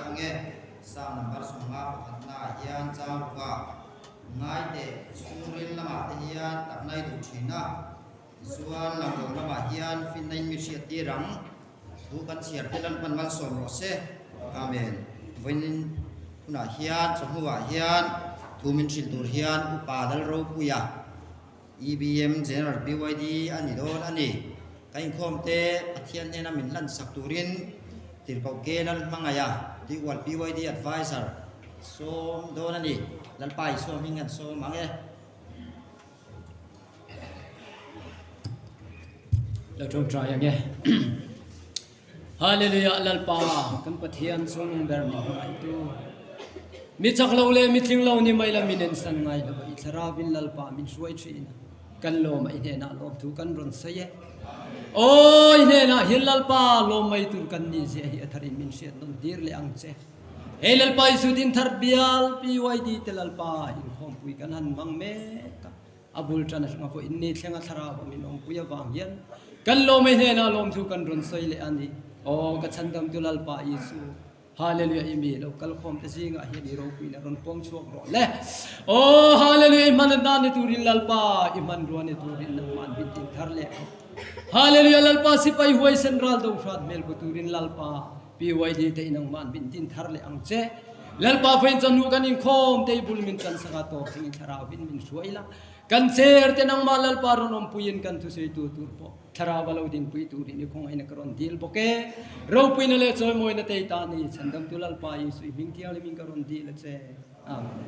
ange sam number sunga patna hian changka ngai te chungrin lama te hian taknai du thina suan lamdong lama hian finnain mi hriat tirang thu kan chiar telan panwal som ro se amen voinin una hian chhuwa hian thumin thil tur hian upadal ro puya EBM general BYD ani don ani kain khomte pathian nena min lan sak turin tirkau kenan mangaya diwal BYD advisor so don ani lan pai so mingan so mange la trong try again hallelujah lalpa kan pathian song ber ma ai tu mi chak lo le mi thling lo ni mai la minen san ngai lo i thara bin lalpa min suai thina kan lo mai he na lo thu kan ron saye oi ne na hil lalpa lo mai tur kan ni je hi athari min siat non dir le ang che he lalpa isu din thar bial PYD te lalpa in khom pui kan han mang me ka abul chana nga ko inni thlenga thara ba min ong puya wang hian kan lo mai he na lom thu kan ron sai le ani o ka chandam tu lalpa isu hallelujah imi lo kal khom te singa hi ni ro pui na ron pom chuak ro le o hallelujah man na ni turin lalpa iman ro ni turin na man bitin thar le hallelujah lalpa sipai huai central do khat mel ko turin lalpa PYD te inang man bitin thar le ang che lalpa fain chanu kan in khom te bul min kan saka to thing thara bin min suaila kan ser te nang malal paron om puyin kan tu sei tu tur po thara balo din pui tu ni khong aina karon dil boke ro pui na le choi moi na te ta ni chandam tu lalpa yi sui ming tiang le ming karon dil che amen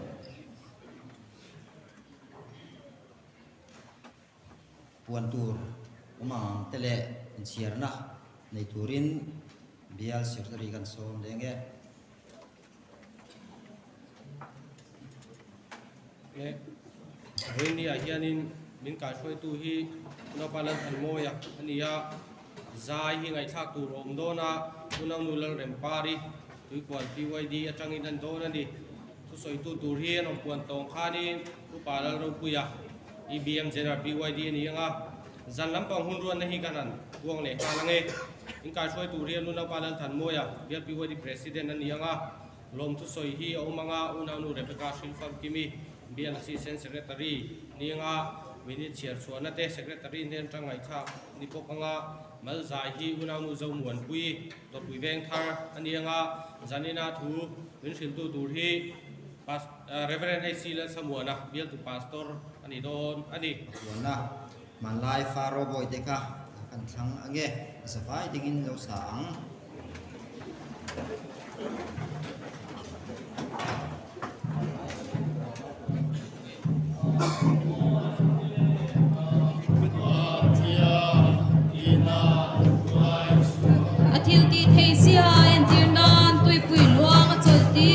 puan tur umang tele siarna nei turin bial secretary kan som denge Rini ahianin min ka shoi tu hi no palan than moya ania zai hi ngai thak tu rom dona unang nulal rem pari tui kwal PYD atangin an dona ni tu soi tu tur hi no puan tong khani tu palal ro puya EBM general PYD ni anga zan lampang hun ruan nahi kanan buang le kalange in ka shoi tu rian unang palan than moya bial PYD president ani anga lom tu soi hi omanga unang nu Rebecca Silfam kimi bian assistant secretary ninga minit chair suana te secretary nen tangai tha nipokanga mal zai hi unang nu zo muan pui to pui veng thar anianga zanina thu min sil tu tur hi pas reverend ai sila samuana bial tu pastor ani don ani suana manlai faro boy te ka kan thang ange safai dingin lo sang Athil ti thei sia en tir nan tui pui luang a chol ti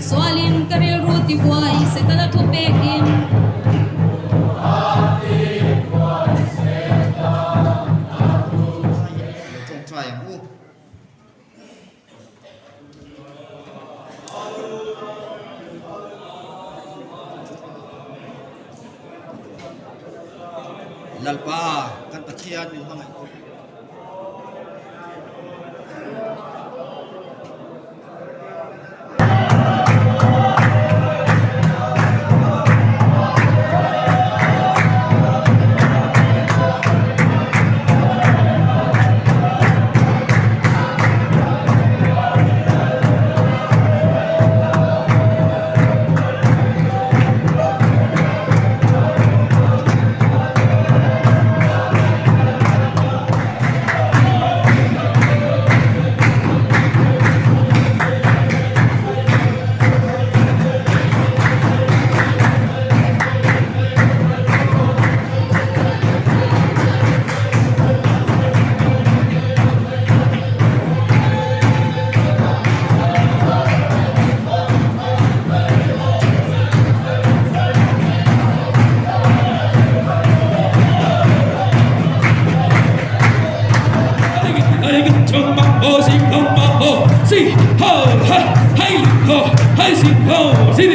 swalin karil ruti buai se tala thu pekin trong trai mu lalpa kan pathian min mangai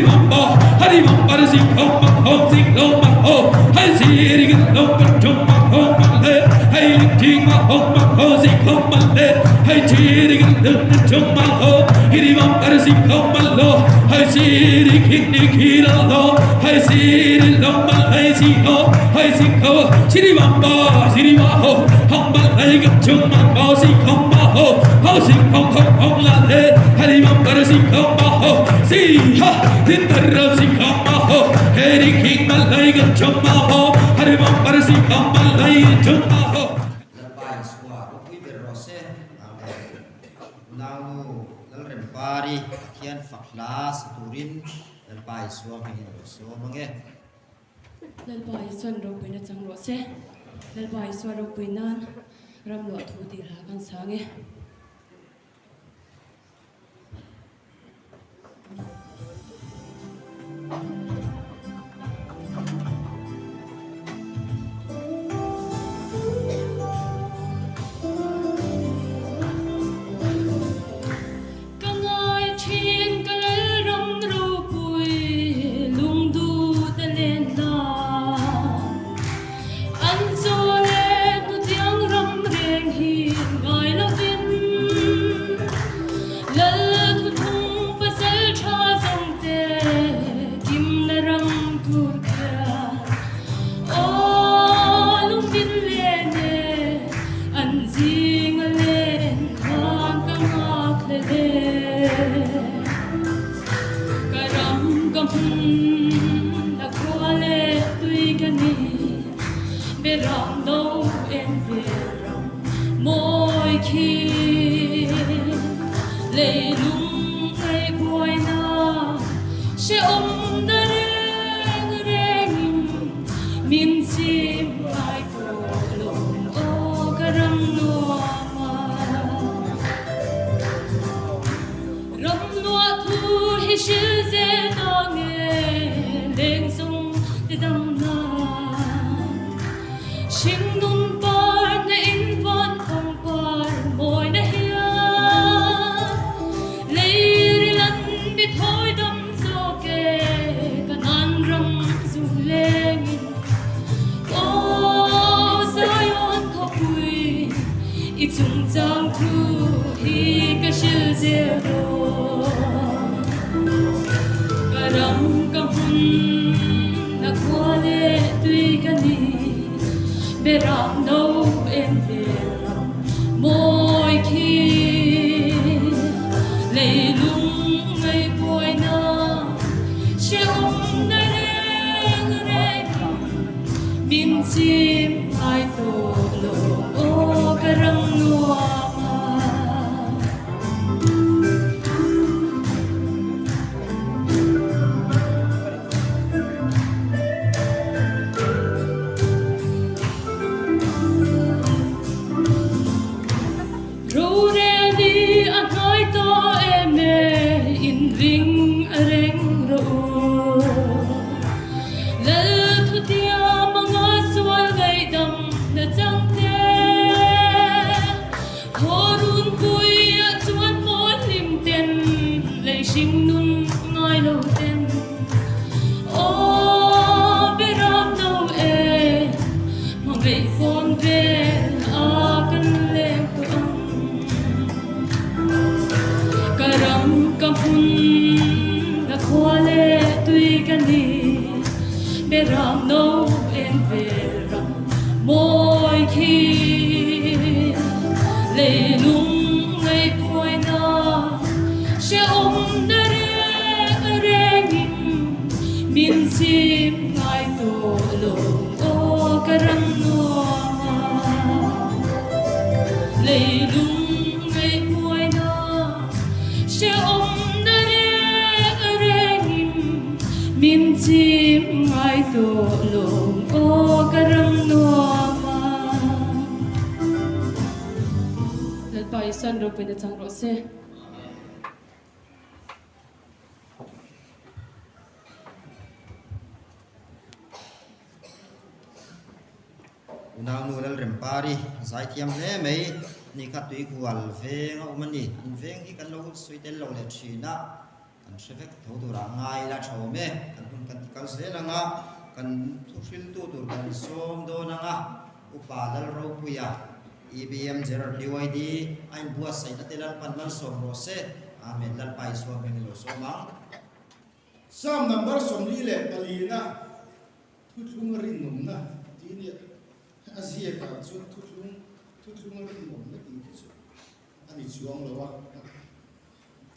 bom bo hari bom bar si khom bang ho si lo bang ho hai si ri gin lo bang chung bang ho bang le hai ling ting ma ho bang ho si khom bang le hai chi ri gin lo chung bang ho hari bom bar si khom bang lo hai si ri king ni ki lo hai si ri lo bang hai si ho si ri bom bo si ri ma ho hong bang hai gin chung bang bo si khom bang ho si khom khom la le hari bom bar si khom bang ho si ha tin tar si khom bang ho hari king ma lai gin chung bang ho hari bom bar si khom bang lai chung bang ho Lalpai suwa rukui berrose ame nalu lalrem pari kian fakla siturin lalpai suwa mengin roso mange lalbai son ro pina chang ro se lalbai so ro pinan ram lo thu ti la kan sange san ro pina chang ro se unang nural rempari zai thiam hle mai ni kha tui kwal ve nga umani in veng hi kan lo suitel lo le thina kan shevek tho tu ra ngai la thome kan hun kan tikal se langa kan thusil tu tur kan som do nanga upa dal ro puya EBM 0 DYD ain buat sai na telan panman som ro se amen lal pai so ben lo so ma sam number som li le palina thu thung rin num na ti ni azia ka chu thu thung rin num na ti chu ani chuang lo wa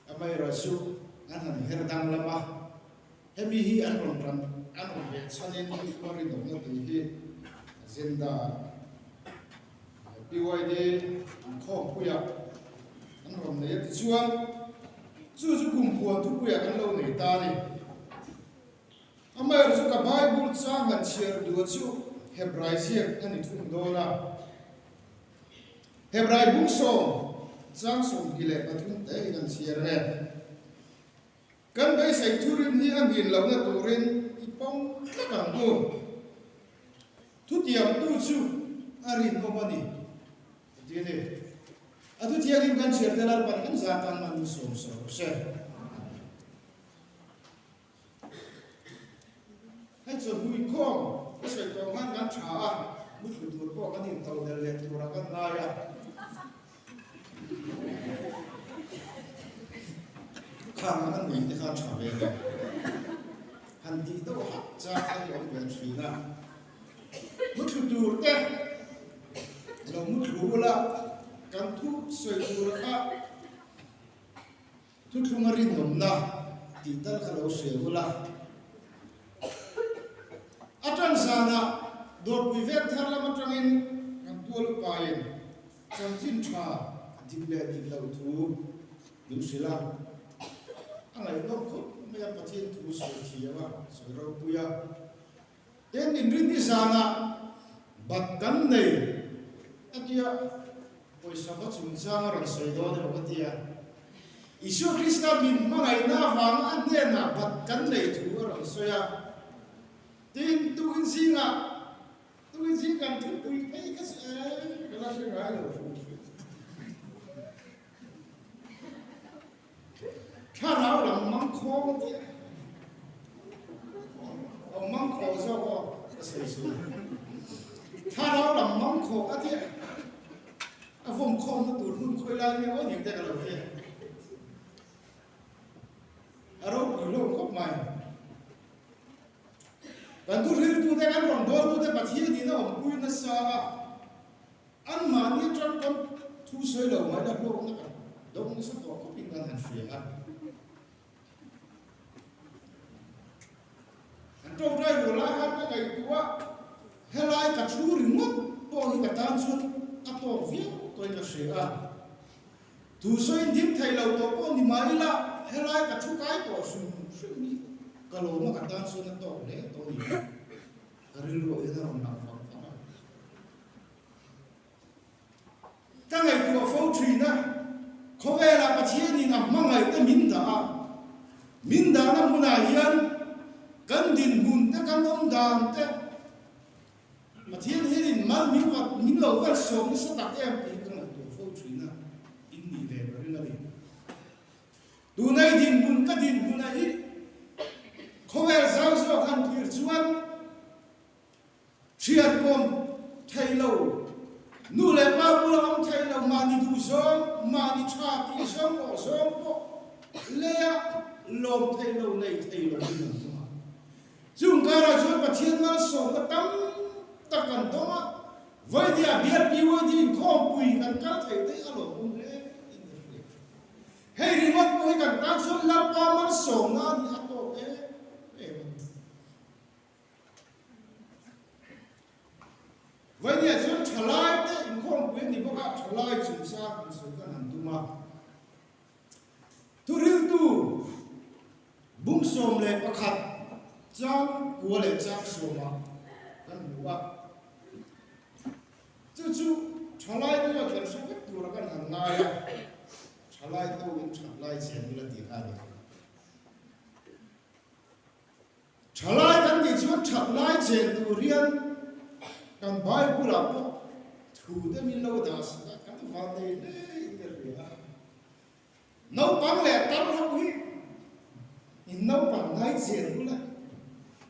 amai ra su an han her dang lama hemi hi an ron ran an ron be chanen thu thung rin num na ti hi agenda BYD kho puya an ron ne ti chuan chu kum puan thu puya kan lo nei ta ni amai ra ka bible chang han share du chu hebrai siak ani thum do na hebrai buk so chang som gile pathum te kan share re kan bai sai thurin hi an hin lo na turin ipong kan do thu tiam tu chu arin ko bani dile adu tiarim kan share te lar pan kan za kan man som so shareให้ส่วนบุญข้องก็ใส่ตรงนั้นกันช้ามุดตัวพ่อกันนี่ตัวเดลเล็กตัวกันนายข้างนั้นมีที่ข้างช้าเองหันดีตัวจ้าให้ยอมเป็นสีนะมุดตัวเต้เรามุดรู้ละกันทุกใส่ตัวละทุกทุกมารินนมนะตีตั้งเขาเสียละอาจารย์สานะโดดวิเวกทารละมาจังอินกันตัวลูกไปจังจินชาดิบเล่ดิบเหล่าทูดูสิละอะไรต้องคุไม่ยอมปฏิทินทูสวยทีว่าสวยเราปุยะเอ็นดินรินดิสานะบัดกันเลยอาทิตย์โอ้ยสมัครจุนจางรังสวยโดนเอาที่อ่ะอิสุคริสต์มินมาไงน่าฟังอันเดียนะบัดกันเลยทูรังสวยtin tu in sing kan tu pui pei ka se la se ga lo fu tha rao lam mang kho ti o mang kho so ko se su tha rao lam mang kho a ti a vom kho na tu hun khoi la ni o ni te ka lo ti a ro pu lo ko maiกันทุเรื่องตัวเด็กอันรอนโดนตัวเด็กปัจจัยนี้นะผมคุยนัสซาอันมานี่จังกันทุเสยเราไม่ได้โลกนะครับดงนี่สุดตัวก็เป็นการหันเสียอันตรงได้หัวล้านก็ไงตัวเฮลัยกับชูริมุดตัวนี้กับตามชุนอัตโตวิวตัวนี้กับเสียทุเสยดิ้มไทยเราตัวก็นี่มาอีละเฮลัยกับชูไก่ตัวชุนนี่kalau nak kata sunat tu le tu ni hari lu itu orang nak faham kan ai tu fau chui na kauela pathian ni nak mangai te minda na muna hian kan din bun te kan om dan te pathian hian mal min lo va som ni sa tak em ti kan tu fau chui na in ni le ri na ni tu nai din bun ka din bun na hiเขาเวลาเราคันถือชวนเชียร์กอมไทยเรานู่นเลยป้าบุรุษไทยเรามานิดูซ้อมมานิชาติซ้อมก็ซ้อมก็เลี้ยลมไทยเราในไทยเราที่นั่นมาจุ่มการชวนประเทศนั้นส่งก็ตั้งตะกันตัวไว้เดียเบียร์ปีวันที่ข้อปุยกันการไทยได้อารมณ์อุ่นเลยให้ริมัดปุยกันตั้งส่วนลับปามันส่งนั่นนี่อัตโตวันนี้ฉันฉลาดเนี่ยอินข้อมูลนี่พวกเขาฉลาดสุดซาเป็นสุดกันหันตัวมาทุเรื่องตัวบุ้งสมเลยประคัดจ้างกัวเลยจ้างสมมากันหัวจู่ๆฉลาดเนี่ยฉันสุดตัวกันหันนายฉลาดตัวอินฉลาดเสียงละตีกันฉลาดกันที่ฉันฉลาดเสียงตัวเรียนกันไบเบิลอ่ะถูกได้มีโลดาสกันวันนี้เนี่ยอินเดียน้องปังเลยตั้งรับวิ in no pa ngai chen kula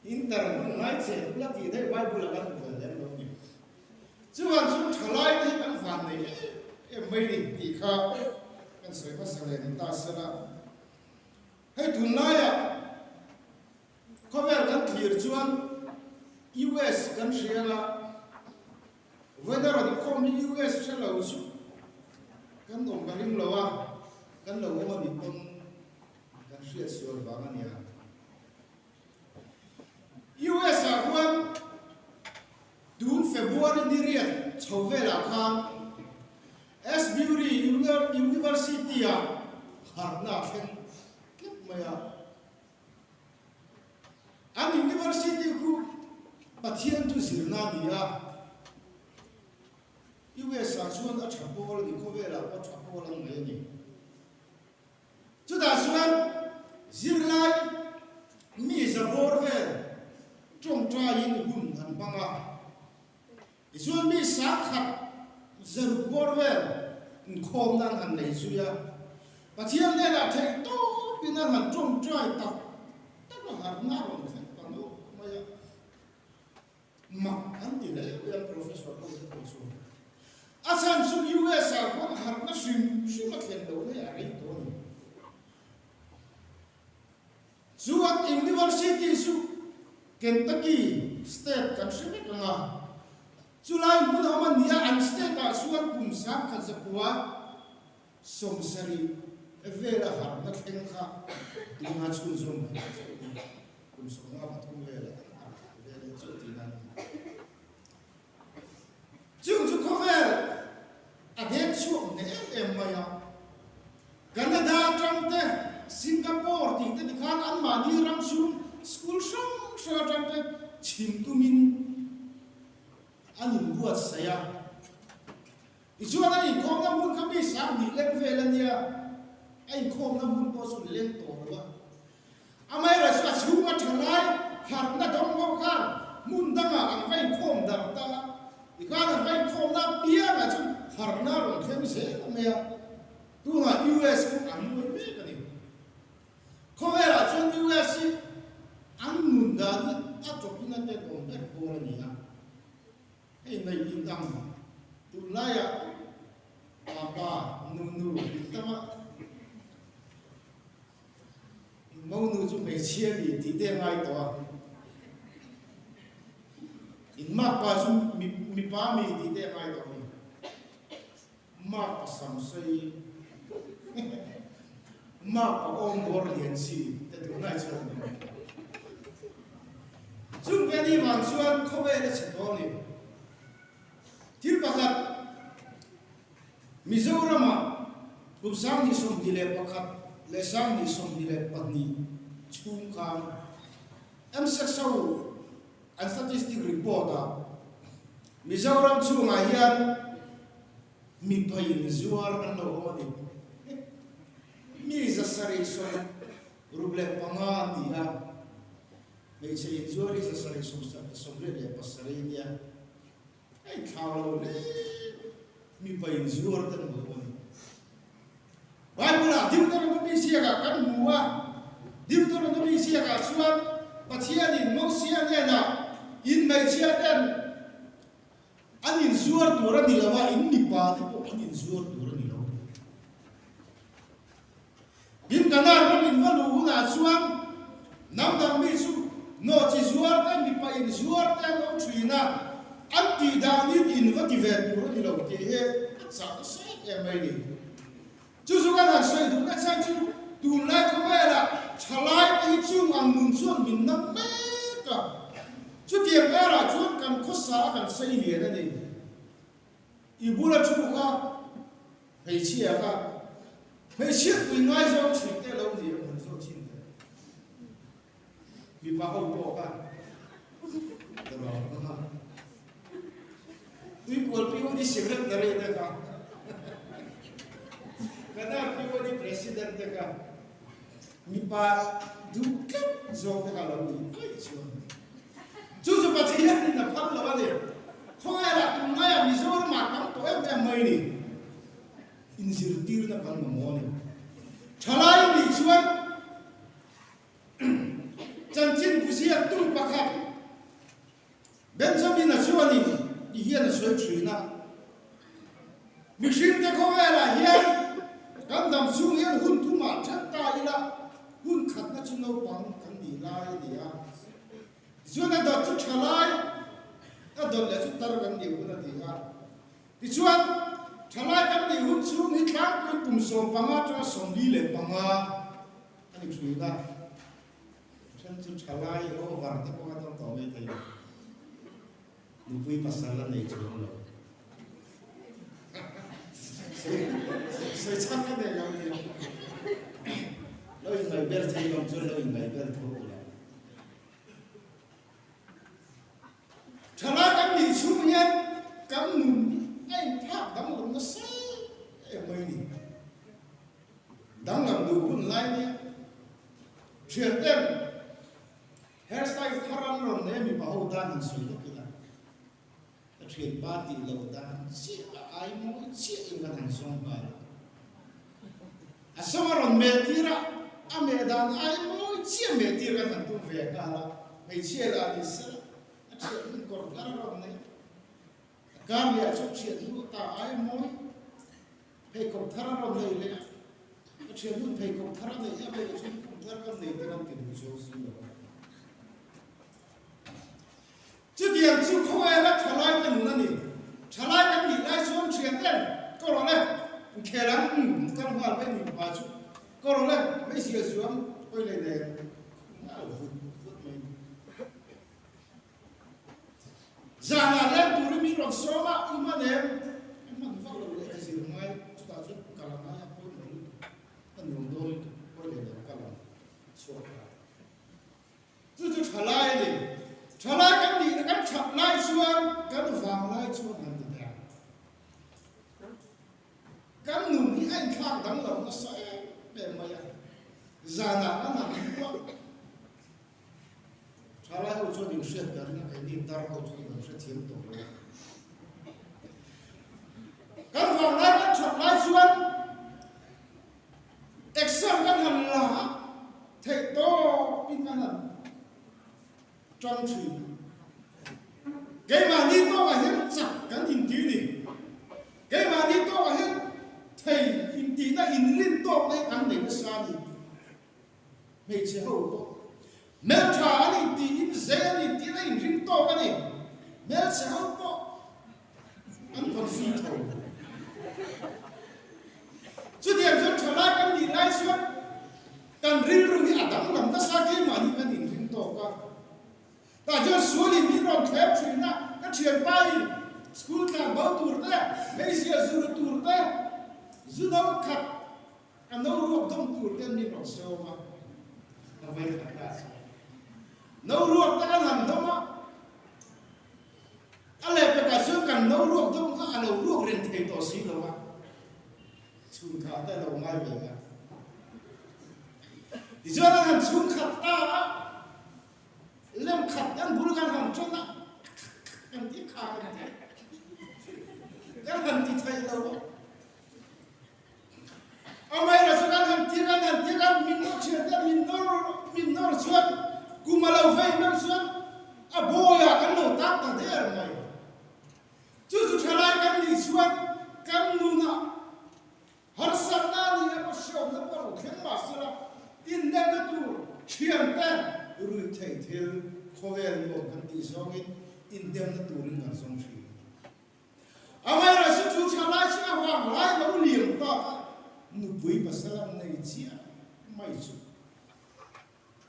in tar ngai chen kula ti dai Bible la kan ko le lo ni chuan chu thalai ti an fan nei e mai ni ti kha kan soi pa sa le ni ta sa la hei tun na ya ko ver kan clear chuan US kan shela whether the com US shela usu kan dong ka ring lo wa kan lo ma ni kon kan shia sur ba ma ni US a huan dun February ni riat chhovela khan SBUry University a harna khen klip maya an university ku pathian tu sirna dia US a chuan a thapol ni khovela a thapol ang mai ni chu da chuan zirlai mi zabor vel trong tra yin hun an banga chuan mi sa khat zaru bor vel khom nan han nei chuya pathian le la thei to pinan han trong tra ta ta har na ron khen pa no maya ma an ti le ya professor ko so asan su US a ko har na sim ma khen do le a ri to ni zuat university su Kentucky State kan shime kanga July mun man nia an state a suan pum sam kha zakwa somsari evela har na khenga dinga chun zum pum somna pathum vela vela chutina chu khovel aden chu ne em maya Canada tramte Singapore ti te dikhan an mani ram sun school shong tramte chim tumin anin buat saya ichuan ai khom na mun kami sam ni lek velania ai khom na mun po sun leng to wa amai ra sa chu ma thalai har na dong ho khan mun danga ang vai khom dar ta ikhan ang vai khom na pia ga chu har na ron khem se amaya tu na US ku an mun be ka ni khomera chon US an mun da ni a topina te kon ber por ni ha ei nei in dang tu na ya papa nu tama mau nu chu me chia ni ti te ngai to in ma pa chu mi pa mi ti te ngai to ni ma pa sam sei ma pa om bor lien si te tu nai chu chung ke ni wang chuan khowe le cheto ni thil pakhat Mizorama Bubsang ni som dile pakhat lesang ni som dile patni chung kham am saksau an statistic report a Mizoram chunga hian mi pain zuar an lo hodi mi zasari so ruble panga dia me che zuar is zasari so le pasari dia ai khalo le mi pain zuar tan lo hodi Bible Deuteronomy no mi sia ga kan muwa Deuteronomy no mi sia ga chuan pathian in mo sia ne na in mai sia den anin zuar tura ni lawa in ni pa te ko anin zuar tura ni lawa bim kana ro min valu na chuan nam dam mi chu no chi zuar te mi pa in zuar te no thina an ti da ni in va ki ve tura ni lawa te he sa se e mai ni chu chu kan han sai du na sang chu tu lai ko vela chalai ti chung ang mun chuan min nam me ka chu tiang era chuan kan khosa kan sei le na ni ibula chu kha hei chia kha hei chia tu ngai zo chi te lo ni an zo chin te mi pa ho po ka de ro ha tu kol pi ni secret dare de ka kada pi ni president de ka mi pa du ke zo de ka lo ni kai chu chu pathian ni na pham la ba de khoi la tu mai mi zor ma kam to em mai ni in zir tir na kan mo ni thalai ni chuan sian tu pakhat Benjamin achuani hian a soi thrina mihring te khowela hian kan dam chung hian hun thuma thatta ila hun khatna chuno pang kan ni lai dia chuan a dot chu thalai a dot le chu tar kan ni una dia ti chuan thalai kan ni hun chung hi tlang pui pum so panga cha som li le panga ani thrina chan chu thalai o war te ko ta to me thai nu pui pasala nei chu lo sai chang ka de ga ni loi ngai ber thai yom chu loi ngai ber tho la thala kan ni chu nyen kam nu ai thap dam lo na sai e mai ni dam lam du kun lai ni thian tem hairstyle tharam ron ne mi ba ho dan sui lo kila thian ba ti lo dan si ai mo chi in ga dan song ba asamaron metira amedan ai mo chi metira kan tu ve ka la me chi la ni sa chi min kor gar ron ne kan ya chu chi nu ta ai mo pe ko thara ron ne le chi nu pe ko thara ne ya pe chu thara kan ne te kan ti du so si lo chu dian chu khoe la thalai kan na ni thalai kan ni lai chuan thian ten ko ro le khelang kan hwal pe ni pa chu ko ro le me sia suam oi le ne na phut mai zana le tu mi ron soma imane man fa lo le si mai chu ta chu kala na ya ko ni an no do ko le ne kala so chu chu thalai le thalai kan ni kan chap lai chuan kan wang lai chuan an ta kan nu ni ai khang dang lo na sai be ma ya zana na ko thalai ho chu ding shet kar na kai din dar ho chu ding shet thiam to kan wang lai kan chap lai chuan exam kan han la thei to pin kan trong trì cái mà đi to là hết chặt cái nhìn tí đi cái mà đi to là hết thầy nhìn tí đã in liên to đấy ăn để nó xa đi mày chỉ hậu to mẹ trả đi tí in dễ đi tí đã in liên to cái này mẹ chỉ hậu to ăn còn phi thầu chứ tiền cho trả lại cái gì lại suốt cần riêng rồi đi đắng làm ta xa cái mà đi cái nhìn liên to cả ta cho số li mi ron thép chuyện na cái chuyện bay school ka bao tour ta mấy giờ du tour ta du đâu khát anh đâu ruộng đông tour ta mi ron sâu mà là vậy cả nấu ruộng ta ăn hầm đông á anh lại phải cả số cần nấu ruộng đông ha anh nấu ruộng liền thấy to xí đâu á xuống khát ta đâu ngay vậy à thì cho nên hắn xuống khát ta á lem khát ăn bún gan hầm cho nó ăn tí khá gan hầm tí thấy đâu ông ấy là cho gan hầm tí gan mình nó chuyện ta mình nó chuyện cú mà lâu về nó chuyện à bố ya cái lỗ tát ta thế là mày chú trả lại cái gì chuyện cái nuna har sang na ni nó sầu nó bảo khen mà sửa in đem nó tu chuyện ta rồi thầy theo khoe lo kan ti song in dem na turin na song shi amai ra su chu cha lai chi awang lai lo liam ta nu bui pasalam nei chi mai chu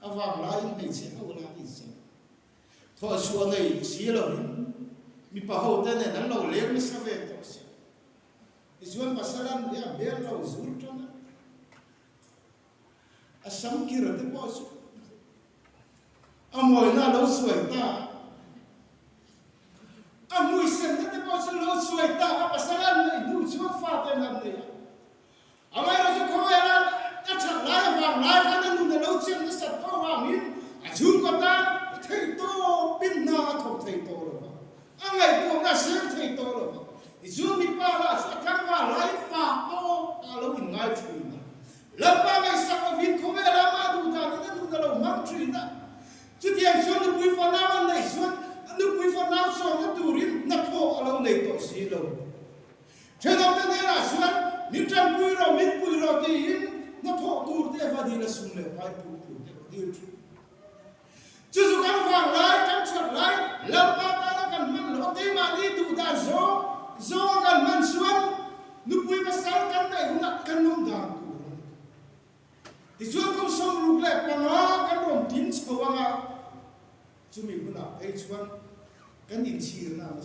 awang lai nei chi aw la ti chi tho su nei chi lo mi pa ho ta ne nan lo le mi sa ve to si izuan pasalam ya ber lo zur to na asam ki ra te po su amoi na lo suai ta amui sen te po se lo suai ta a pasalan nei du chu fa te nam ne amai ro chu ko ya ta cha lai wa lai ka na nu ne lo chen na sa to wa min a chu ko ta thei to pin na tho thei to ro angai ko na sem thei to ro i chu mi pa la sa kan wa lai pa to a lo in ngai chu na la pa mai sa ko vin ko ya la ma du ta ne nu na lo mang chu na chú thiền xuân nó bùi phần nào anh này xuân nó bùi phần nào xong nó tù rin nó thô ở lâu này tổ xí lâu thế nào tên này là xuân mình chẳng bùi rồi thì in nó thô tù thế và đi là sung lệ phải bùi đi chú dù càng vàng lại càng chuẩn lại lâu ba ta nó cần mặn lỗ thế mà đi tù ta do cần mặn xuân nó bùi mà sao căn này cũng là căn nông đàn tù thì xuân không xong lục lệ bằng nó căn rồng tín sầu bằng ạ chú mình cũng là thấy xuân căn nhìn chi là nó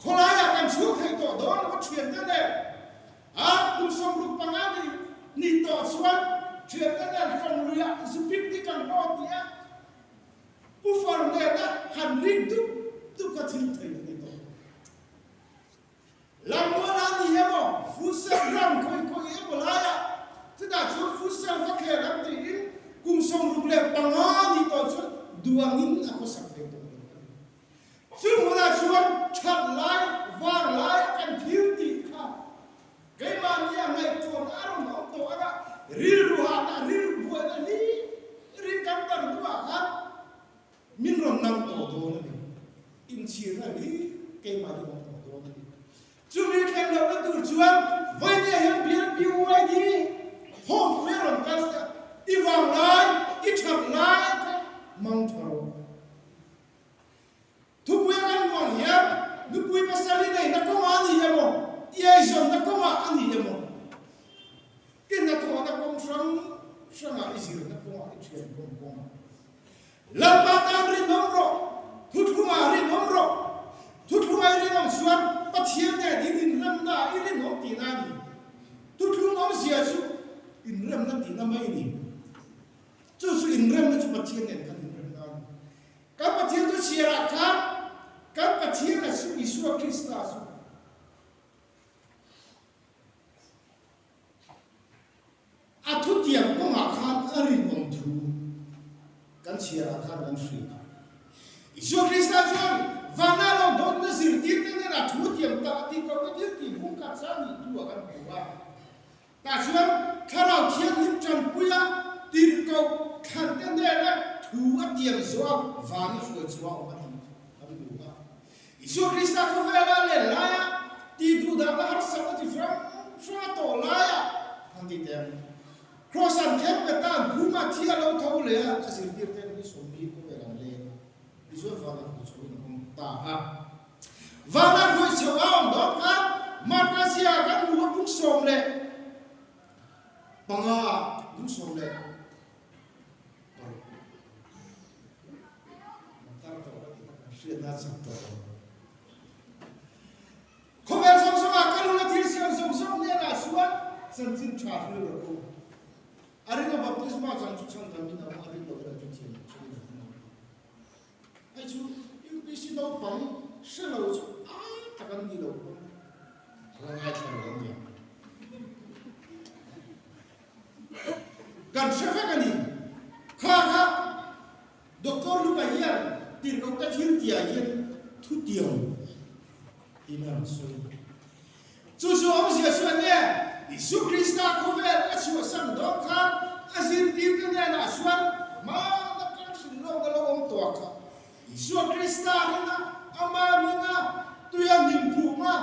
khó lại là căn xuống thầy tổ đó nó có chuyện thế này không xong lục bằng á thì nhìn tổ xuân chuyện thế này không lụy giúp biết đi càng đó thì á u phần này đã hẳn linh túc có thịt thầy này tổ làm mua ra gì em ạ phút sân răng khôi em của lại ạ thế là chú phút sân phát hệ lắm thì cùng xong lục lệ bằng á thì tổ chú đùa nghìn có sẵn thầy tổ chú muốn là chú chặt lại vàng lại cần thiếu thì khá cái mà nhà ngày tuần á rồi nó tổ á ril ruha na ril buat na ni ril kantar dua kan min ron nang to do na ni in chi na ni ke ma di to do na ni chu mi khen lo na tur chuan vai ne hem bial piu wai di hom me ron kan i wang lai i chap lai mang tharo thu bue kan mong ya nu bui pasali nei na ko ma ni ya mo ye zon na ko ma ani ya mo cái nào thua nó cũng sống ở cái gì nó cũng ở cái chuyện cũng lần ba ta đi nông rồi thút không mà đi nông rồi thút không ai đi nông xuân bắt thiên này đi râm na đi nông tí na đi thút không nông xia su in râm na tí na mấy đi chú su in râm na chú bắt thiên này kan in râm na các bắt thiên chú xia ra các bắt thiên là su Isu Krista su a thu tiệm có ngã khan ở riêng ông thu căn chia ra khan căn suy Isu Krista chọn và na lòng đón nó giữ tiền nên là thu tiệm ta thì có cái tiền thì cũng cả sáng thì thu ở căn phủ ba ta chọn khá nào thiên linh trần bùi á tiền cầu khăn tên này là thu ở tiệm số vàng phơi số ở căn phủ ba Isu Krista có vẻ là lệ lại thì thu đã là hết sáu thì fra tổ lại thằng thì tiền cross and camp cái ta buma thia lâu thâu lệ à sự tiết tên đi sống đi có vẻ là lệ đi xuống vào là đi xuống không ta và là người chịu áo đó cả Malaysia các mua cũng sống lệ bằng cũng sống lệ ta chuyện đã sắp tới không phải sống sống à các lúc là thiên sinh sống sống nên là xuống sân tin trả lời được Arina baptisma jang chu chang dam na ma ri lo ra chu chen chu ai chu yu bi si do pang se lo chu ta kan ni lo la ngai cha lo ni gan se fa kan ni kha doctor lu ba hian tir ko ta thil tia yen thu tiang ina so chu om sia so ne Isu Krista ko ve a chu sam do khan azir tir ke ne na suan ma na kan sin lo ga lo om to ka Isu Krista na ama ni na tu ya nim phu ma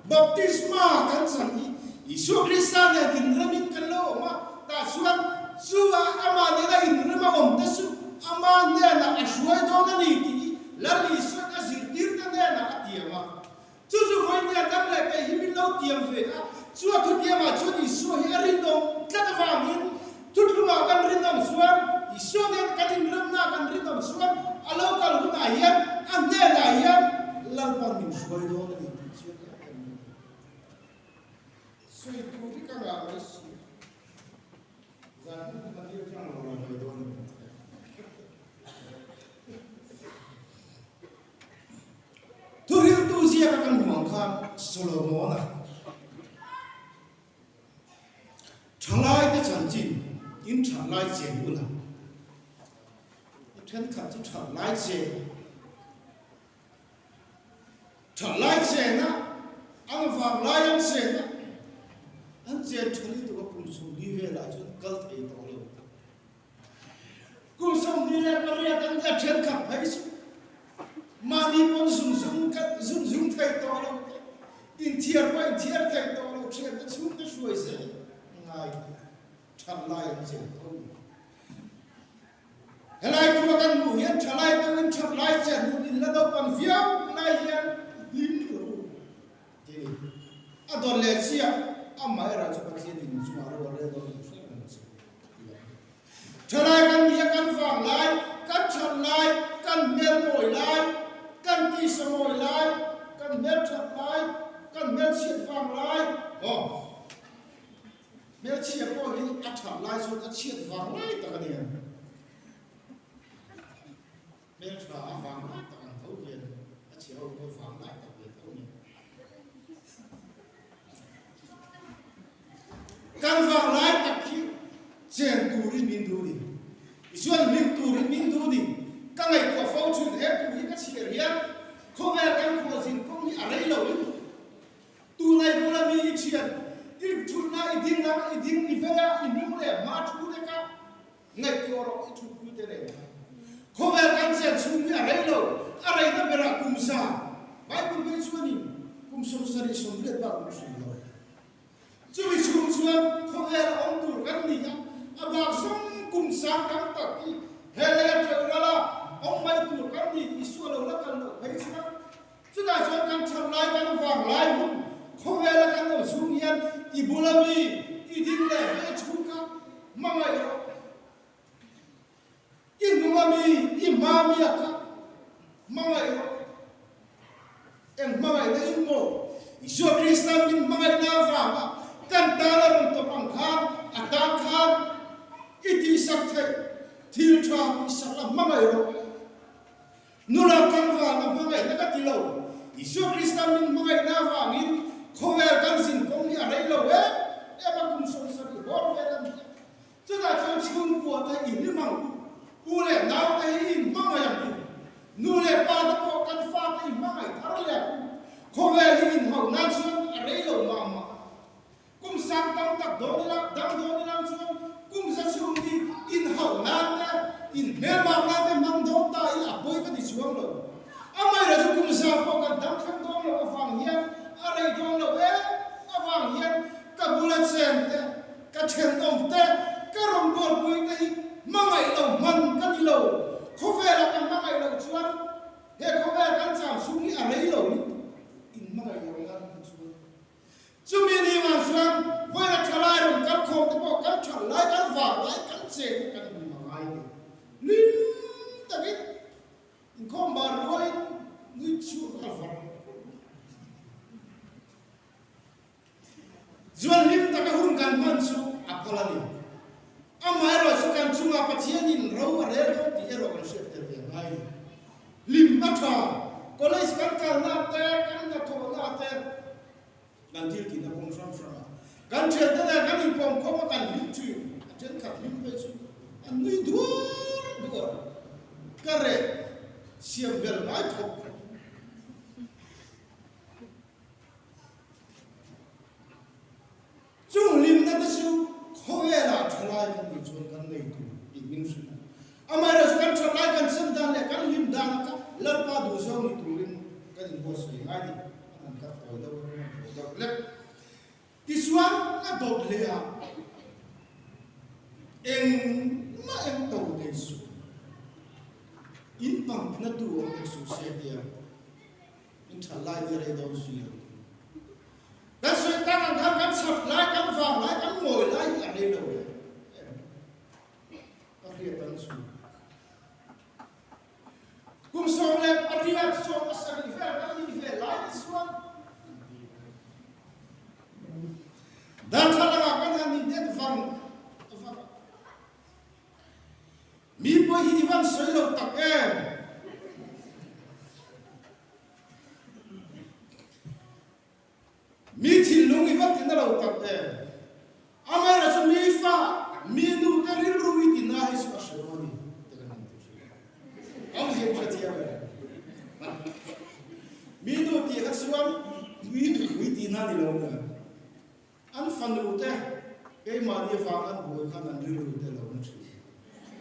baptisma kan san ni Isu Krista ne din ramin kan lo ma ta suan su ama ne na in rama om ta su ama ne na ashwai do na ni ti la li su azir tir ke ne na atiama chu voi ne dam le ke himin lo tiam ve a Suat tu dia macam Isu hari dong kata fahamin tu cuma akan rindam suan Isu dia kan rindam akan rindam suan alau kalau kita ayat anda ayat lalpan min suai dong ni suai tu kita nggak harus jangan kita dia jangan orang suai dong tu rindu tu siapa akan mengangkat Solomon Chalai the chanjin in chalai chen una ten khat chalai chen na ang fa lai chen na an chen thali to kum su li ve la chun kal thei to lo kum sa le paria tan ka chen khap hai su mani pon zum thai to lo in thiar thai to lo chen ta chung ta suai se ngai chan lai che to helai tu kan mu hian thalai ta in chap lai chen in la do pan viau lai hian lim ro ti adol le sia amma era chu pa chen in chu ma ro le do thalai kan ya kan fang lai kan chan lai kan mel moi lai kan ti samoi lai kan mel chat lai kan mel chiat fang lai mel chiat po hi a chat lai so a chiat fang lai ta ka ni mel cha a fang lai ta kan thau hian a chiao ko fang lai ta ke thau ni kan fang lai ta ki chen tu ri min du ni isuan min tu ri min du ni ka ngai ko fau chun he tu hi ka chiar hian ko ve kan ko sin ko ni a rei lo ni tu ngai ko la mi chian il chun na i ding ni ve ya i nu le ma chu de ka ngai ko ro i chu ku te le ko ve kan chen chun ni a rei lo a rei na bera kum sa bai ku be chu ni kum som sari som le ba ku su lo chu i chu chuan ko ve ong tu kan ni ya a ba som kum sa kan ta ki hele tra la ông mai tu kan ni isu lo la kan lo bai sa chu da chuan kan cham lai kan wang lai hu ko ve la kan lo su hian i bulami i ding le ve chu ka mangai ro i nuami i mami aka mangai ro em mangai da in mo isu kristan min mangai na fa kan ta la rum to pang khan ata khan iti sak thai thil tra sak la mangai ro nula kan va na mangai na ka ti lo isu kristan min mangai na va ngin khower kan sin kong ni a rei lo e ba kum som sari bor ve lam chu da chon chung ko ta in ni mang u le naw ta in mangai am nu le pa ta ko kan fa ta in mangai thar le khower in hau na chon a rei lo ma ma kum sang tam tak do ni la dang do ni lam chon kum sa chung ni in hau na ta in mel ma na te mang do ta i a boy ka ti chuang lo amai ra chu kum sa po ka dang khang do lo fang hian a rei do lo e a fang hian ka bulat sen te ka chen dom te ka rom bol pui te mangai lo man ka ni lo kho ve la kan mangai lo chuan he kho ve kan cham su ni a rei lo ni in mangai lo ngan chuan chu mi ni ma chuan voi la thalai rom kan khom te po kan thal lai kan va lai kan che kan ni mangai ni lim ta ki in khom ba roi ni chu ka fa zuan lim ta ka hun kan man su a kola ni amai ro su kan chunga pathian in ro a re ro ti ero kan se te ve ngai lim ta tha kolais kan kal na te kan na tho na te kan til ti na kong sam sa kan chen ta kan in pom ko kan lim tu chen khat lim pe su an nui du ka re siam bel mai thok chung lim na ta su khoe la thalai kan ni chon kan nei tu i min su amai ra kan thalai kan sem dan le kan lim dan ka lar pa du so ni tu rin kan in bos ni ngai ni an ka toi do le ti suan ka dot le a en ma em to de su in pang na tu o su se dia in thalai ni re do su dan so ta kan sap lai kan fa lai kan ngồi lai a re do ka ri tan su kum so le aria so asari fer kan ni fe lai suan dan thala kan ni den fang mi po hi van soi lo tak mi thil lung i vat tin lo tak amai ra so mi fa mi nu ta rin ru i tin na hi so shoni am je pa ti ya mi nu ti ha suan mi nu i tin na ni lo na an fan ru te ke ma ni fa an bo khan an ru te lo na chi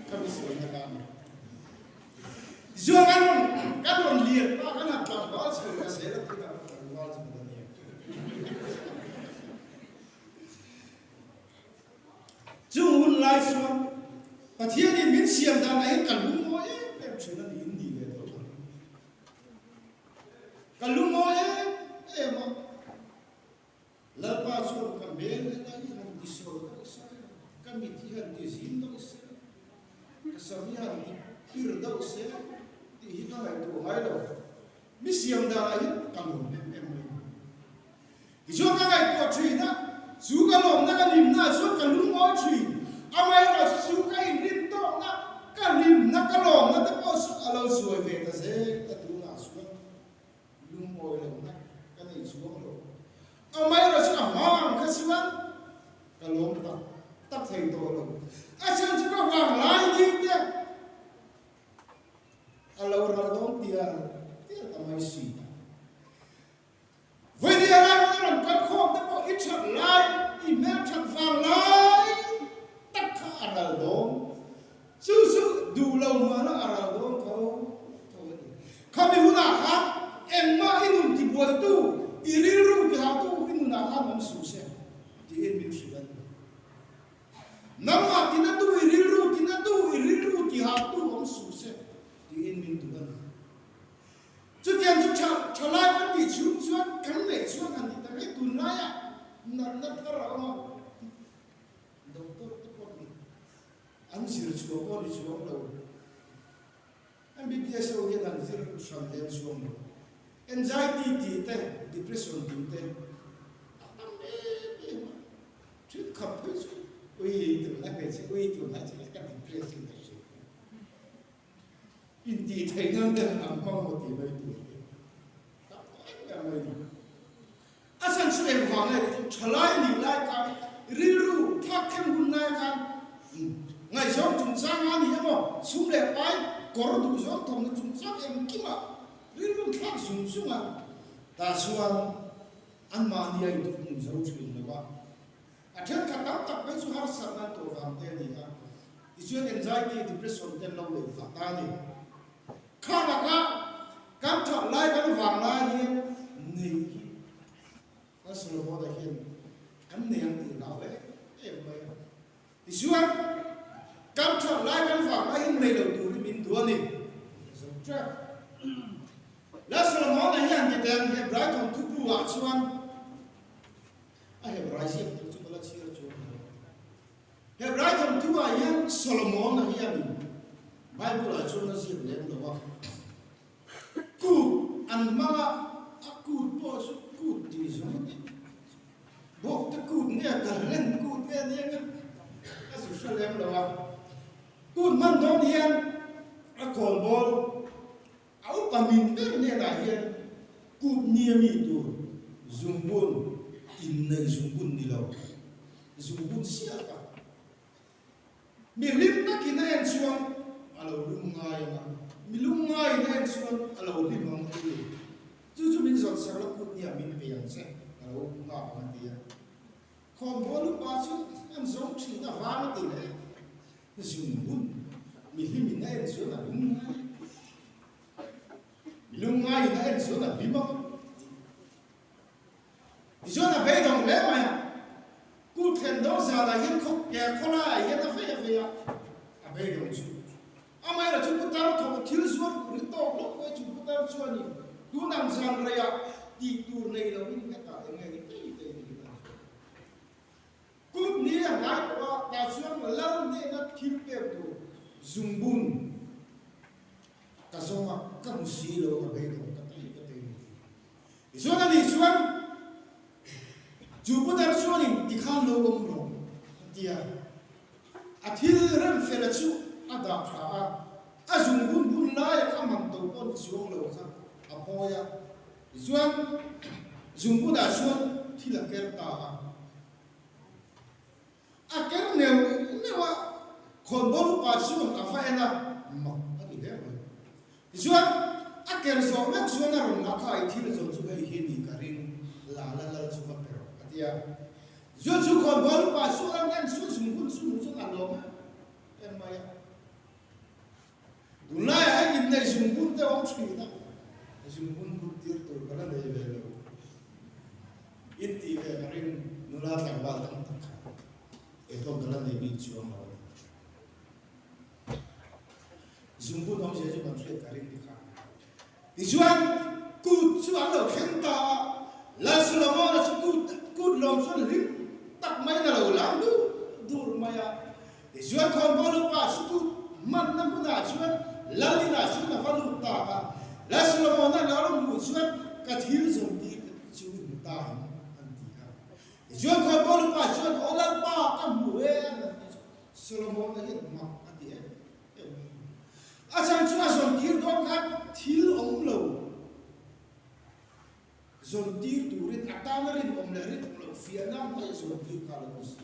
ka mi so na ka dương ăn còn liền đó cái là toàn đó sự là sẽ là cái nào toàn đó sự là liền chúng muốn lại xuống và thiên nhiên miễn xiêm ta này cả lũ môi em chuyện là đi về đó cả lũ môi em mà lỡ ba xuống cả bé này không đi sâu đâu cái mình thì hơn đi dính đâu cái sao như hơn đi được đâu sẽ thì hiện tại tụi hai đâu miễn xiêm ta này cả lũ em thì cho các ngày của chuyện đó dù cả lồng nó cái niềm na suốt cả lũ môi chuyện ông ấy rồi chú cái niệm to na cái niệm na cái lòng na tất cả sự alo xuôi về ta sẽ ta tu na xuống lung mồi lòng na cái này xuống rồi ông ấy rồi sẽ mong cái sự ăn cái lòng ta tắt thầy tổ lòng xem chúng ta vàng lại đi thế alo rồi đó tiền ta mới xí vậy thì ai cũng làm cái khom tất cả ít chặt lại email chặt vàng lại tất cả ở đó su đủ lâu mà nó ở đó thôi không biết nào khác em mà in thì buồn tu iriru thì học tu in nào khác mình su se thì em biết sự vậy nằm mà thì nó tu iriru thì học tu mình su se thì em biết tu vậy cho tiền cho trả lại cái gì xuống cái này xuống thành thì ta cái tuần này à nó cái rõ nó đâu tốt anh chỉ xuống con đi xuống đâu anh bị bia sâu hiện anh chỉ sang đen xuống đâu anxiety thì thế depression thì thế chuyện khập hết rồi ui tụi nó về chỉ cái depression này in thì thấy ngang đơn làm mong một tí mấy tuổi anh sang suy em vào này trở lại nhìn lại cái riru thắc thêm hun này cái ngày sau chúng ta ăn gì mà xuống đẹp bay có đủ gió thòng nó chúng ta em kia mà riru thắc xuống à ta xuống ăn mà đi ai cũng muốn giàu chuyện nữa ba à thế cả đám tập với số hai sản năng tổ vàng tên gì à thì chuyện anxiety depression tên lâuเลยphát ta đi khá là khá cam chọn lại cái vàng lại gì này nó sửa bỏ đại hiện anh này anh thì nào đấy em vậy thì xuống cam chọn lại cái vàng lại này đầu tuổi mình tuổi này rồi chắc lá sửa bỏ đại hiện thì đèn hệ bright on thu bùa xuống hệ bright gì tôi chỉ bảo là chia cho hệ bright on thu bùa hiện Solomon là hiện Bible là cho nó gì lên đâu ku an ma aku po ku ti zo bok ta ku ne ka len ku ne ne ka su shalem lo wa ku man do nian a kol bol au pa min ber ne da hian ku ni mi tu zumbun in ne zumbun ni lo zumbun sia ka mi lim na ki na en suang alo lum ngai ma mi lum ngai na suan alo lim ang tu chu min zot sa lo kut nia min pe yang se alo nga ma ti khom bol pa chu an zong chi na va na ti le zum bun mi lim na en suan lum ngai na en suan bi ma di zo na be dong le ma ku then do za la yin khop ya khola ya na fe ya a be dong chu amai là chúng ta thọ thiếu suốt của to lúc với chúng ta suốt nhỉ tu nằm sang đây à thì tu này là những cái tạo ngày cái cút ní là ngay qua ta suốt mà lâu nên nó thiếu kém tu dùng bùn ta xong mà cầm xí đâu mà bây giờ cái thì suốt là gì suốt chúng ta suốt thì khăn lâu không rồi thì à thiếu rất phải là chú ada pha azung bun la ka man to pon suang lo kha apoya zuan zung bu da suan thi la ker ta a ker ne wa khon bol pa suan a fa ena ma a ni de zuan a ker zo mek suan a ron la kha i thi zo zu bai hi ni ka rin la zu fa pero atia zu khon bol pa suan nen su zung bun su a lo em ma ya Dunai ai nhìn này dùng bún teo ông suy đó dùng bún tiết tôi cái này về rồi ít thì về cái riêng nó là thành bao tăng tăng khác cái tôi cái này bị chua màu dùng bún ông sẽ cho bạn suy cái riêng đi khác thì chuan cút chuan đầu khen ta là Solomon là cút lòng chuan rim tắc mấy là đầu láng đủ mày à thì chuan còn bao lâu ba cút man năm bữa nào chuan lali na chuan là phải lụt ta à là Solomon là lão lụt chuan cái thiếu dùng đi chuan ta anh đi ha thì chuan còn bao lâu ba chuan ở lăng ba cái mũi Solomon là hiện mặt anh đi à chẳng chuan dùng đi đó cái thiếu ông lâu zon tir turin atana rin om lerin om fianam ay zon tir kalamos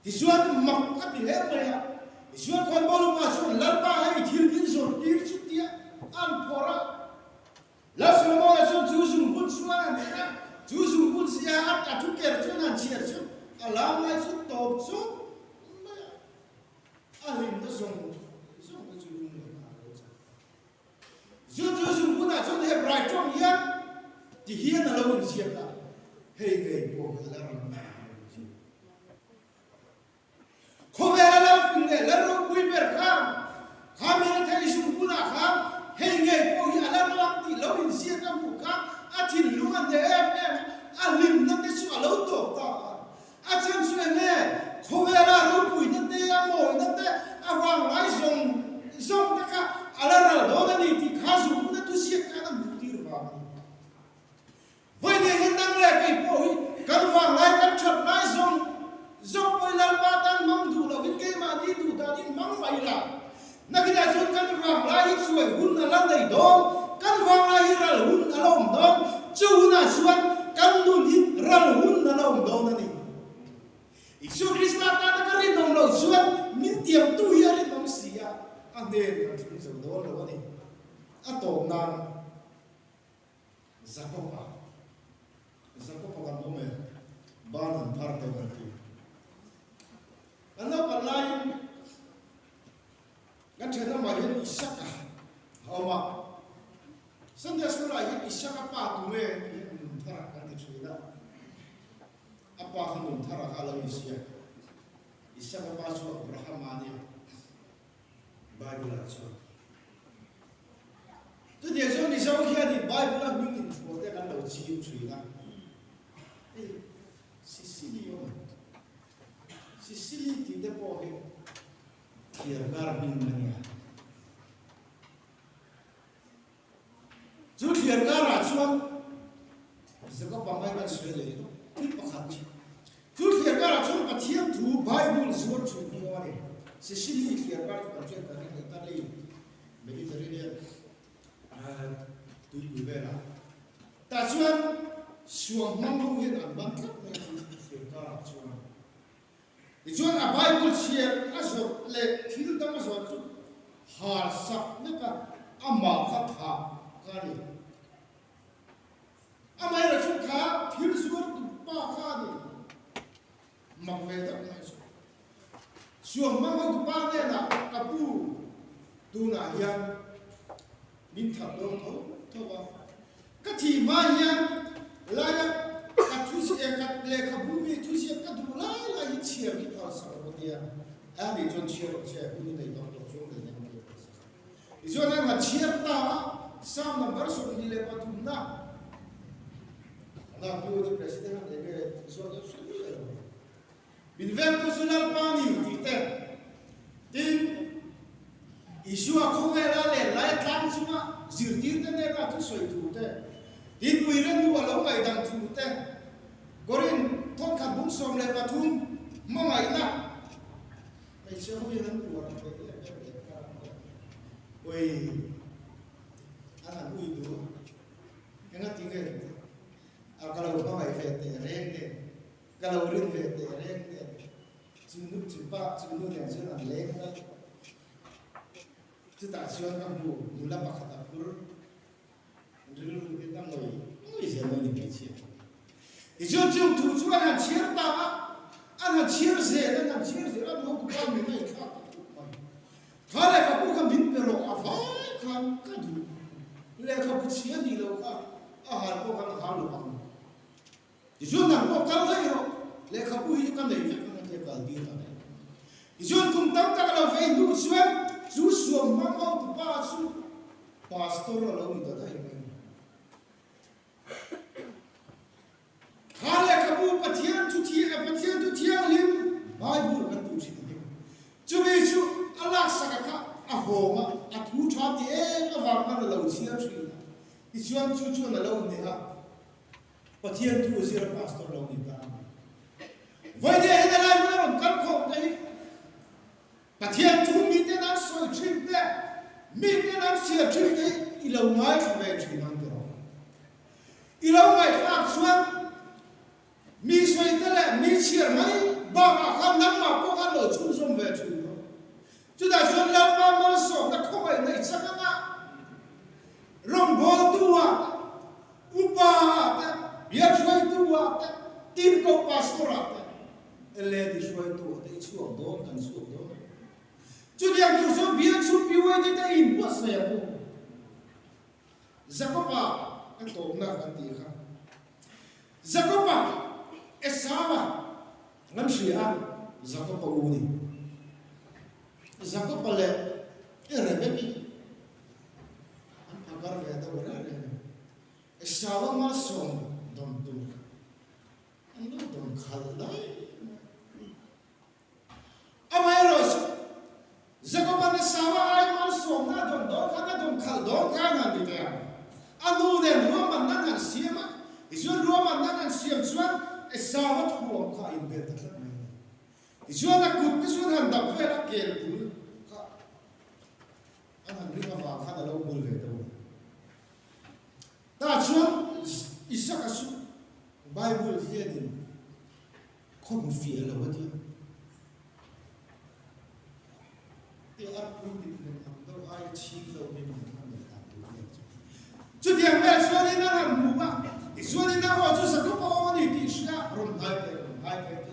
tisuan mak ati hermaya tisuan kon bolu ma zon lalpa hay thil bin zon tir chutia an pora la Solomon la zon juzum bun suan anera juzum bun sia at atuker chuan chier chu alam lai chu top chu alim da zon Jujur pun ada contoh Hebrai trong hian di hian lawan siapa hei hei boh lawan kau lawan pindah lawan kui berkam kami nanti isu pun akam hei hei boh lawan di lawan siapa buka atin luan de alim nanti soal auto ta acan suene kau lawan kui nanti amoi nanti awang lai zong taka alar dona ni ti khasu na tu siak kana mutir wa vai ne hendang le kai poi kan wang lai kan chot lai zong poi lan ba tan mam du lo vin kai ma ni du ta ni mam mai la na ki da chon kan wang lai suai hun na lan dai dong kan wang lai ral hun na lom dong chu na suan kan du ni ral hun na lom dong na ni Isu Krista ta na ka rin dong lo suan min tiam tu ya rin dong sia anh nên là chúng ta đó là vấn đề anh tổ nam Jacob kan bố mẹ ba lần phar tàuกันที่anh nói còn lại ngắt chuyện nó mà hiện Isaac họ mà xong rồi sau lại hiện Isaac apa tụi mẹ hiện thara kan cái chuyện đó apa không thara kalau Isaac apa so Abraham ani Bible là sao? Tôi thấy rằng đi sau khi đi Bible là những cái vấn đề căn đầu chiếu suy ra. Sicily thì để bỏ cái Kierkegaard mình mania. Chú Kierkegaard là chuan, sẽ có bằng cái bản suy lý, ít bạc hạt. Chú Kierkegaard là chuan bắt thiên thủ Bible suốt chuyện như vậy. Sicily Kierkegaard là chuyện cái Italy, Mediterranean, tụi người về là, ta chuan xuồng mong mong hiện ảnh bắn cắt này Kierkegaard chuan, thì chuan à Bible chia à rồi lệ thiếu tâm rồi chút hà sắc nhất là amma khát hà cái này, amma là chút khá thiếu suốt ba khá này, mặc về tập này xuồng mong mong ba này là kapu tu na hian min thap dong tho wa ka thi ma hian la ya ka thu si ka le ka bu mi thu si ka du la hi chia mi ta sa ro dia a ni chon chia ro che bu ni dai dong to chong de ne i zo na ma chia ta sam number so ni le pa tu na bu de president le ge zo da su ni le bin ven personal pani ti te tin Isu aku kaya le lai tang cuma zirtir te ne ka tu soi tu te din buiren tu alau ngai dang tu te gorin thot khat bung som le pathum ma ngai na ai se hu yan tu wa te oi ana ui tu enga tinge kalau ma ngai fe te reng te kalau rin fe te reng te chunu chipa chunu ne chuna leng na kita siapa kamu mula pakai tapur, dulu kita ngoi zaman ini kecil. Itu jauh tujuan yang cerita, anak cerita, anak mau bukan mereka. cái gì lẽ không có chia gì đâu cả hàn có cái hàn được không thì chuyện nào có cái lấy rồi lẽ không có cái này việc cái cái gì đó thì chuyện cùng tâm ta là phải đủ chuyện chú xuống mang out từ ba chú pastor là lâu rồi đấy hà lẽ không có pathian chú thiang lim Bible kan tu si tu chú biết chú Allah sakaka ahoma athu cha te ka wa ma lo chi na chi i chuan chu na lo ne ha pathian tu zira pastor lo ni ta vai de he lai ma ron kan kho dai pathian tu mi te na so chi te mi te na chi chi te i lo mai ka ve chi na te ro i lo mai ka chuan mi soi te le mi chiar mai ba ka kham nam ma ko ka lo chu som ve chi chú đã xuân lâu ba mươi số đã không phải này chắc lắm ạ rồng bò tua upa biar suai tua tim kau pastor ạ ele di suai tua di suam don kan suam don chú dia tu so biar su piu di ta impos saya tu zakopa kan to na kan ti kha zakopa esawa ngam sia zakopa uni Zakob pale, Rebeki, agar veda berada. Esawa masong dom dum, ando dom khalai. Amairos, Zakob ane sawa ay masong na dom khal dom kana dia. Ando den Roman nanan siama, isun Roman nanan siam suan esawa tuam ka imbet. Isun akut isun handap vera kel. Anh biết là khá là lâu buồn về đâu. Ta chuan Isaac asu Bible here thì không một phía là what here. Thì ăn uống thì mình làm đâu ai chi đâu mình làm được làm được. Chú điểm về xuân đi nó làm mù à. Thì xuân đi nó họ chú sẽ có bao nhiêu thì sẽ rồng hai cái.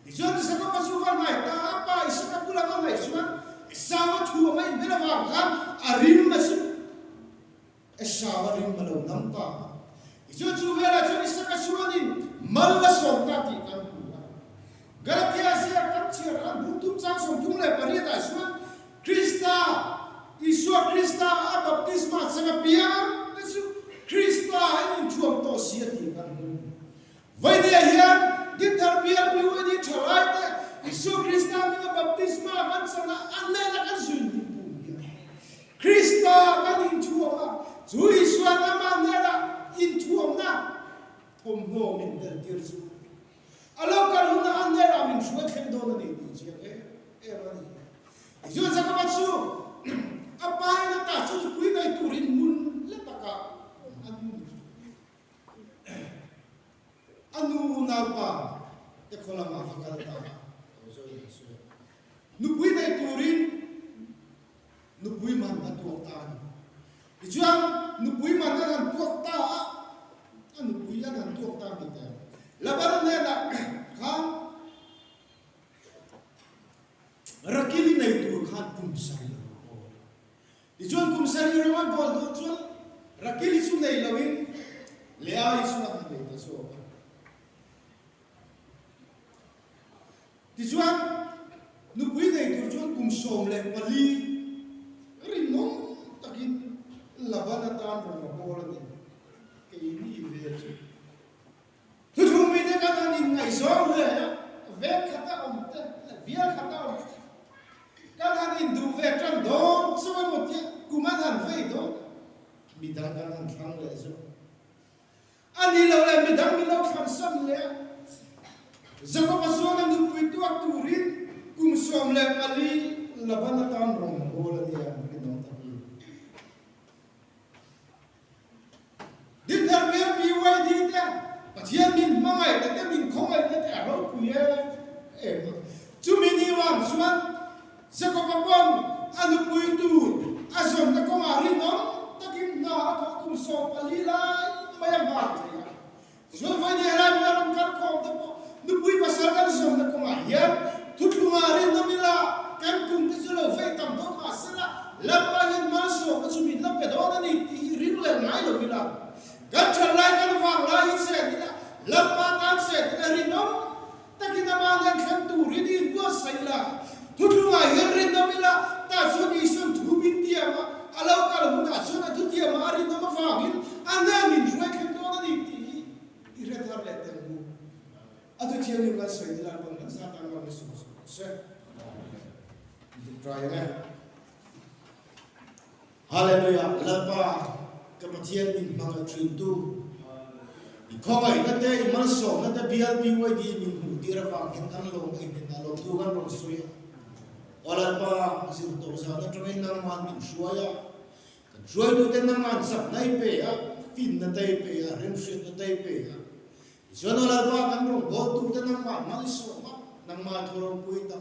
Thì xuân sẽ có bao nhiêu văn này ta ba Isaac cũng là văn này xuân. Esawa thua mai bela wa kan arim masu esawa rim malo nampa ijo chu vela chu isaka suanin malla somta ti kan galatia sia kan chir an butum chang som tum le pariata suan Krista Isua Krista a baptisma changa pia nasu Krista in chuam to sia ti kan vai dia hian din thar pia pi we ni thalai te Isu Krista ni baptisma kan sana anne na kan sun Krista kan in chuama chu Isu na ma na in chuama thom no min der tir chu alo kan na anne ra min chu khem do na ni chi e ra ni Isu sa ka chu apa na ta chu pui dai turin mun le taka anu na pa te khola ma fakal ta nupui dai turin nupui man na tuak ta ni chuan nupui man na tuak ta nupui ya na tuak ta ni ta labar ne na khan rakili nei tu khan kum sai ni chuan kum sai ro man bol do chuan rakili su nei lawin le ai su na nei ta so ti chuan nupui nei tur chuan kum som le pali rin nom takin labana tan ro bol ni ke ni ve chu tu thu mi de ka ni ngai so le ve khata om te bia khata om ka ni du ve tran don so mo ti kuman han ve do mi dang ka han thang le so ani lo le mi dang mi lo khan sam le zako pasona nupui tu turin kum som le pali labana tan rom bol ni ya ni no ta din thar me pi wai di ta pathian min mangai ta min khongai ta ro pu ye e chu mi ni wan suan zako papon anu pui tu azon ta ko ari no takin na to kum som pali lai maya ma ta so vai ni ra mi ram kar ko ta nupui pasal kan som ta ko ma ya thut lu ma rin no mila kan kum ta zulo fe tam do ma sala la pa yin ma so lo vila kan chal lai kan wang lai se dila lapa tan se dila rinom takina mangan khan tu rini go saila thudunga yen rinom ila ta soni sun thubin tiama alau kal huna sona tu tiama rinom fangin anan in jwe khan to na ni ti ire thar le tengu adu chiani ma se dila kon sa tan ma su se try again. Hallelujah. Lapa kapathian min mga trintu. Ikhongay na te imanso na te BLPY di min hutira pang hintan long hintan tu kan long suya. Olat pa sirto sa na trangin nang man min suya. Kan suya tu ten nang man sak na ipe ya. Fin na te ipe ya. Rimshit na te ipe ya. Iso na olat pa kan long god tu ten nang man maliso ma. Nang man thorong puita.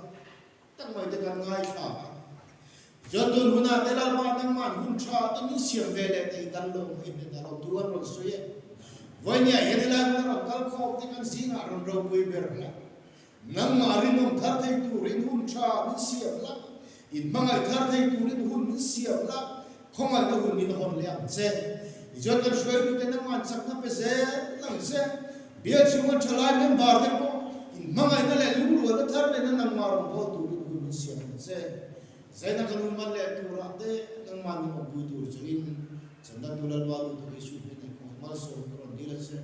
Tang mai te kan ngai kha. Jotun huna te lal ba nang man hun cha te ni siam vele te kan lo in te lo tu an lo suye voinia yene la na kal kho te kan singa ron ro pui ber la nang ma rin nom thar te tu rin hun cha ni siam la in mangai thar te tu rin hun ni siam la khongai na hun ni hon liam che jotun shoi tu te nang man sak na pe se lang se bia chunga chalai men bar te ko in mangai na le lu ro na thar le na nang ma ron bo tu rin hun ni siam che saya nak kanun man le tu rate nang man mo budu in sanda tulal walu to isu ne ko mal so ko dile se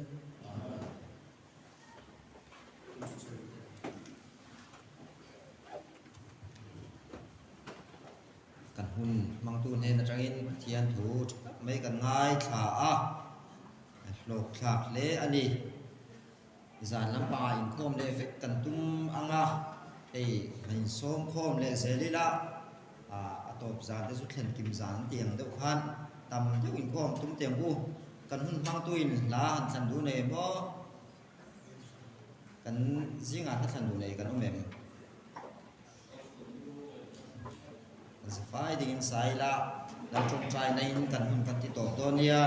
kan hun mang tu ne na changin thian thu mai kan ngai tha a lok thak le ani zan lam pa in khom le fek kan tum anga ei hain som khom le zelila top zan te su thlen kim zan tiang deuh khan tam yu in khom tum tiang u kan hun mang tuin la han thlan du ne mo kan zinga ta thlan du ne kan omem kan sa fai ding in sai la la chung trai na in kan hun kan ti to nia